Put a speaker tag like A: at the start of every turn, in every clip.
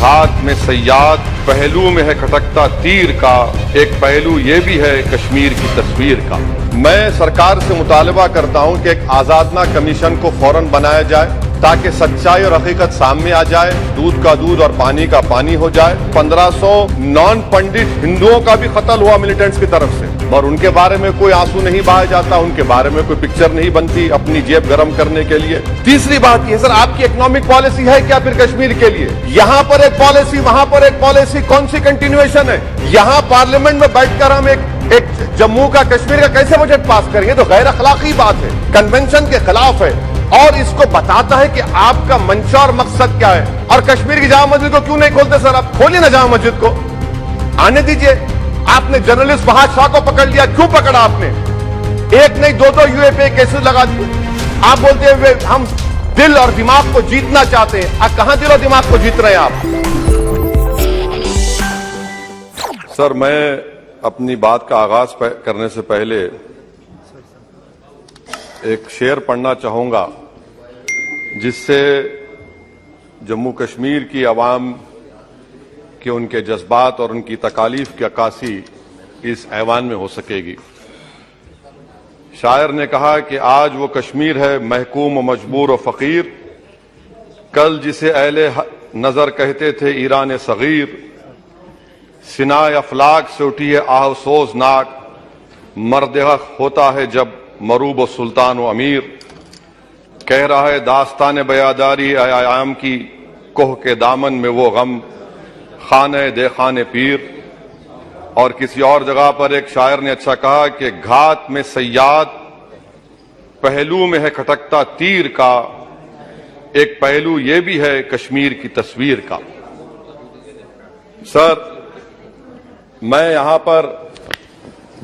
A: घात में सयाद पहलू में है खटकता तीर का, एक पहलू ये भी है कश्मीर की तस्वीर का। मैं सरकार से मुतालबा करता हूं कि एक आजादना कमीशन को फौरन बनाया जाए ताकि सच्चाई और हकीकत सामने आ जाए, दूध का दूध और पानी का पानी हो जाए। 1500 नॉन पंडित हिंदुओं का भी कत्ल हुआ मिलिटेंट्स की तरफ से और उनके बारे में कोई आंसू नहीं बहाया जाता, उनके बारे में कोई पिक्चर नहीं बनती अपनी जेब गर्म करने के लिए। तीसरी बात यह सर, आपकी इकोनॉमिक पॉलिसी है क्या फिर कश्मीर के लिए? यहां पर एक पॉलिसी, वहां पर एक पॉलिसी, कौन सी कंटिन्यूएशन है? यहां पार्लियामेंट में बैठकर हम एक जम्मू का कश्मीर का कैसे बजट पास करेंगे? तो गैर अखलाकी बात है, कन्वेंशन के खिलाफ है और इसको बताता है कि आपका मंशा और मकसद क्या है। और कश्मीर की जामा मस्जिद को क्यों नहीं खोलते सर? आप खोलिए ना जामा मस्जिद को, आने दीजिए। आपने जर्नलिस्ट फहाद शाह को पकड़ लिया, क्यों पकड़ा आपने? एक नहीं दो यूएपीए केसेस लगा दिए। आप बोलते हैं हम दिल और दिमाग को जीतना चाहते हैं। आप कहां दिल और दिमाग को जीत रहे हैं आप? सर, मैं अपनी बात का आगाज करने से पहले एक शेर पढ़ना चाहूंगा जिससे जम्मू कश्मीर की आवाम के उनके जज्बात और उनकी तकालीफ की अक्कासी इस ऐवान में हो सकेगी। शायर ने कहा कि आज वो कश्मीर है महकूम व मजबूर व फकीर, कल जिसे अहले नजर कहते थे ईरान सगीर, सिनाए अफलाक से उठी है आहसोस नाक, मर्द हक होता है जब मरूब व सुल्तान व अमीर, कह रहा है दास्तान बयादारी आयाम की, कोह के दामन में वो गम खाने दे खाने पीर। और किसी और जगह पर एक शायर ने अच्छा कहा कि घात में सयाद पहलू में है खटकता तीर का, एक पहलू ये भी है कश्मीर की तस्वीर का। सर, मैं यहां पर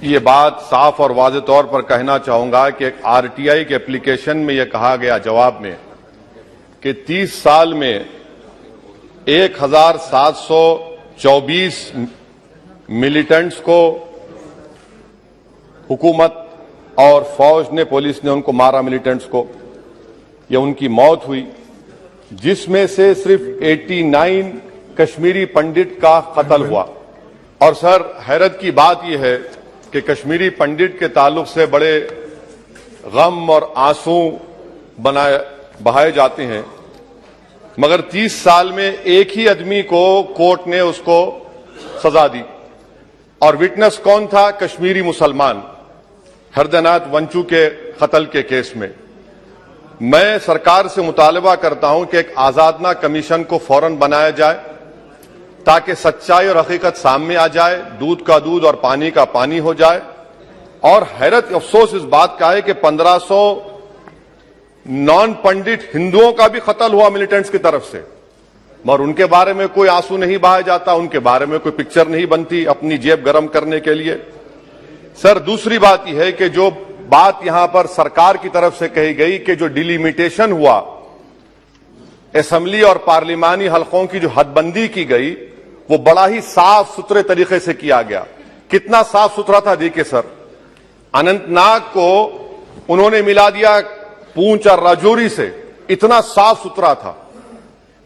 A: ये बात साफ और वाज़ेह तौर पर कहना चाहूंगा कि एक आरटीआई के एप्लीकेशन में यह कहा गया जवाब में कि 30 साल में 1724 मिलिटेंट्स को हुकूमत और फौज ने, पुलिस ने उनको मारा, मिलिटेंट्स को, या उनकी मौत हुई, जिसमें से सिर्फ 89 कश्मीरी पंडित का कत्ल हुआ। और सर, हैरत की बात यह है कि कश्मीरी पंडित के ताल्लुक से बड़े गम और आंसू बहाए जाते हैं, मगर 30 साल में एक ही आदमी को कोर्ट ने उसको सजा दी और विटनेस कौन था? कश्मीरी मुसलमान हरदनाथ वंचू के कत्ल के केस में। मैं सरकार से मुतालबा करता हूं कि एक आजादना कमीशन को फौरन बनाया जाए ताकि सच्चाई और हकीकत सामने आ जाए, दूध का दूध और पानी का पानी हो जाए। और हैरत अफसोस इस बात का है कि 1500 नॉन पंडित हिंदुओं का भी कत्ल हुआ मिलिटेंट्स की तरफ से और उनके बारे में कोई आंसू नहीं बहाया जाता, उनके बारे में कोई पिक्चर नहीं बनती अपनी जेब गर्म करने के लिए। सर, दूसरी बात यह है कि जो बात यहां पर सरकार की तरफ से कही गई कि जो डिलिमिटेशन हुआ, असेंबली और पार्लिमानी हलकों की जो हदबंदी की गई, वो बड़ा ही साफ सुथरे तरीके से किया गया। कितना साफ सुथरा था देखिए सर, अनंतनाग को उन्होंने मिला दिया पूंछ और राजौरी से, इतना साफ सुथरा था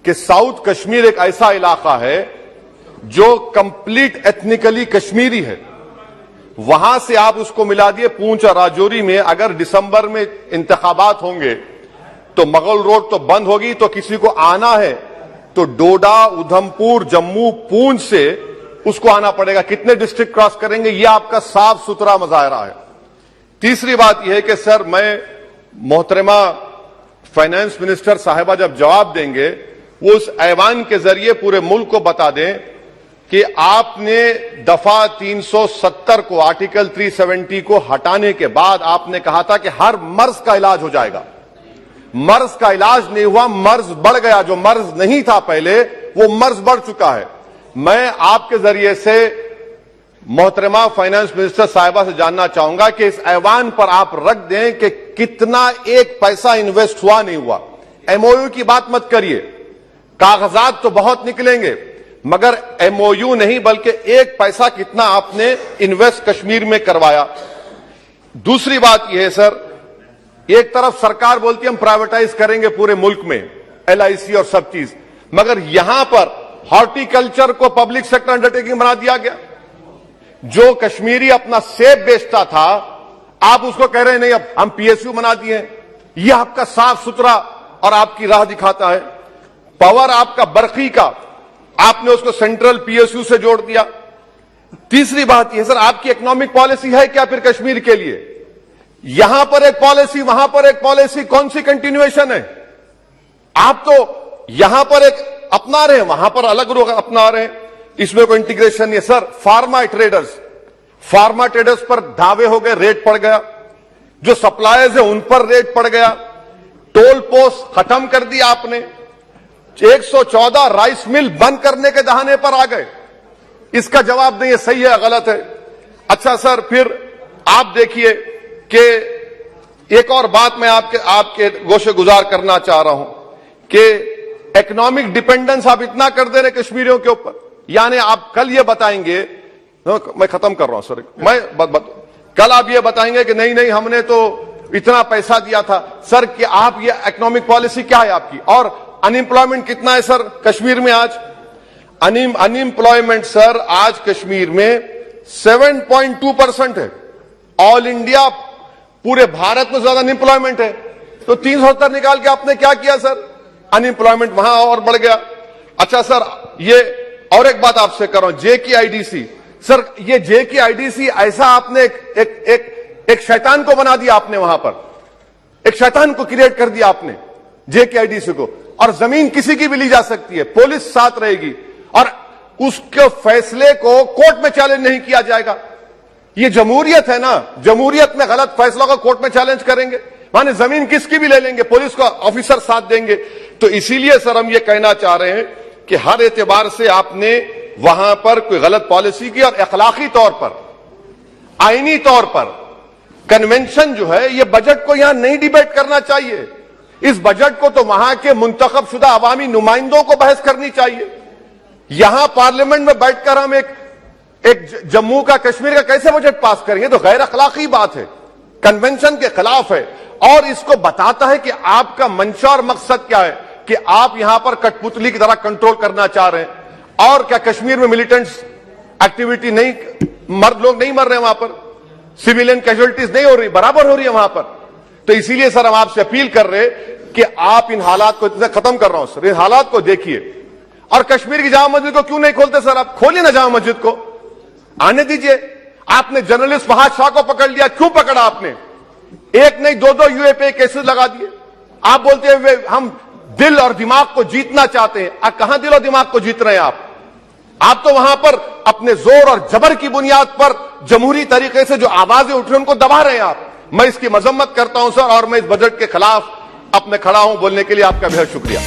A: कि साउथ कश्मीर एक ऐसा इलाका है जो कंप्लीट एथनिकली कश्मीरी है, वहां से आप उसको मिला दिए पूंछ और राजौरी में। अगर दिसंबर में इंतखाबात होंगे तो मुगल रोड तो बंद होगी, तो किसी को आना है तो डोडा, उधमपुर, जम्मू, पूंछ से उसको आना पड़ेगा। कितने डिस्ट्रिक्ट क्रॉस करेंगे? यह आपका साफ सुथरा मुजाहरा है। तीसरी बात यह है कि सर, मैं मोहतरमा फाइनेंस मिनिस्टर साहिबा जब जवाब देंगे, वो उस ऐवान के जरिए पूरे मुल्क को बता दें कि आपने दफा 370 को, आर्टिकल 370 को हटाने के बाद आपने कहा था कि हर मर्ज का इलाज हो जाएगा। मर्ज का इलाज नहीं हुआ, मर्ज बढ़ गया। जो मर्ज नहीं था पहले, वो मर्ज बढ़ चुका है। मैं आपके जरिए से मोहतरमा फाइनेंस मिनिस्टर साहिबा से जानना चाहूंगा कि इस ऐवान पर आप रख दें कि कितना एक पैसा इन्वेस्ट हुआ नहीं हुआ। एमओयू की बात मत करिए, कागजात तो बहुत निकलेंगे, मगर एमओयू नहीं बल्कि एक पैसा कितना आपने इन्वेस्ट कश्मीर में करवाया। दूसरी बात यह है सर, एक तरफ सरकार बोलती है हम प्राइवेटाइज करेंगे पूरे मुल्क में, एलआईसी और सब चीज, मगर यहां पर हॉर्टिकल्चर को पब्लिक सेक्टर अंडरटेकिंग बना दिया गया। जो कश्मीरी अपना सेब बेचता था, आप उसको कह रहे हैं नहीं अब हम पीएसयू बना दिए हैं। यह आपका साफ सुथरा और आपकी राह दिखाता है। पावर आपका बरकी का, आपने उसको सेंट्रल पीएसयू से जोड़ दिया। तीसरी बात यह सर, आपकी इकोनॉमिक पॉलिसी है क्या फिर कश्मीर के लिए? यहां पर एक पॉलिसी, वहां पर एक पॉलिसी, कौन सी कंटिन्यूएशन है? आप तो यहां पर एक अपना रहे हैं, वहां पर अलग लोग अपना रहे हैं, इसमें कोई इंटीग्रेशन नहीं है। सर फार्मा ट्रेडर्स पर दावे हो गए, रेट पड़ गया। जो सप्लायर्स है उन पर रेट पड़ गया। टोल पोस्ट खत्म कर दिया आपने। 114 राइस मिल बंद करने के दहाने पर आ गए। इसका जवाब नहीं है सही है गलत है। अच्छा सर, फिर आप देखिए कि एक और बात मैं आपके गोशे गुजार करना चाह रहा हूं कि इकोनॉमिक डिपेंडेंस आप इतना कर दे रहे कश्मीरियों के ऊपर। यानी आप कल ये बताएंगे, मैं खत्म कर रहा हूं सर, कल आप ये बताएंगे कि नहीं हमने तो इतना पैसा दिया था। सर कि आप ये इकोनॉमिक पॉलिसी क्या है आपकी? और अनएम्प्लॉयमेंट कितना है सर कश्मीर में आज? अनएम्प्लॉयमेंट सर आज कश्मीर में 7.2% है। ऑल इंडिया पूरे भारत में ज्यादा अनएम्प्लॉयमेंट है। तो 370 निकाल के आपने क्या किया सर? अनएम्प्लॉयमेंट वहां और बढ़ गया। अच्छा सर, ये और एक बात आपसे कर रहा हूं, JKIDC। सर ये JKIDC ऐसा आपने एक शैतान को बना दिया आपने, वहां पर एक शैतान को क्रिएट कर दिया आपने JKIDC को। और जमीन किसी की भी ली जा सकती है, पुलिस साथ रहेगी और उसके फैसले को कोर्ट में चैलेंज नहीं किया जाएगा। ये जमहूरियत है ना, जमहूरियत में गलत फैसलों को कोर्ट में चैलेंज करेंगे, माने जमीन किसकी भी ले लेंगे, पुलिस का ऑफिसर साथ देंगे। तो इसीलिए सर हम ये कहना चाह रहे हैं कि हर एतबार से आपने वहां पर कोई गलत पॉलिसी की और अखलाकी तौर पर, आईनी तौर पर कन्वेंशन जो है, ये बजट को यहां नहीं डिबेट करना चाहिए। इस बजट को तो वहां के मुंतखब शुदा अवामी नुमाइंदों को बहस करनी चाहिए। यहां पार्लियामेंट में बैठकर हम एक जम्मू का, कश्मीर का कैसे बजट पास करेंगे? तो गैर अखलाकी बात है, कन्वेंशन के खिलाफ है। और इसको बताता है कि आपका मंशा और मकसद क्या है, कि आप यहां पर कठपुतली की तरह कंट्रोल करना चाह रहे हैं। और क्या कश्मीर में मिलिटेंट्स एक्टिविटी नहीं, मर्द लोग नहीं मर रहे वहां पर, सिविलियन कैजुअलिटीज नहीं हो रही, बराबर हो रही है वहां पर। तो इसीलिए सर हम आपसे अपील कर रहे कि आप इन हालात को, खत्म कर रहा हूं सर, इन हालात को देखिए। और कश्मीर की जामा मस्जिद को क्यों नहीं खोलते सर? आप खोलिए ना जामा मस्जिद को, आने दीजिए। आपने जर्नलिस्ट फहाद शाह को पकड़ लिया, क्यों पकड़ा आपने? एक नहीं दो यूएपीए केसेस लगा दिए। आप बोलते हैं हम दिल और दिमाग को जीतना चाहते हैं। कहां दिल और दिमाग को जीत रहे हैं आप तो वहां पर अपने जोर और जबर की बुनियाद पर जमहूरी तरीके से जो आवाजें उठ रही हैं उनको दबा रहे हैं आप। मैं इसकी मजम्मत करता हूं सर, और मैं इस बजट के खिलाफ अपने खड़ा हूं बोलने के लिए। आपका बेहद शुक्रिया।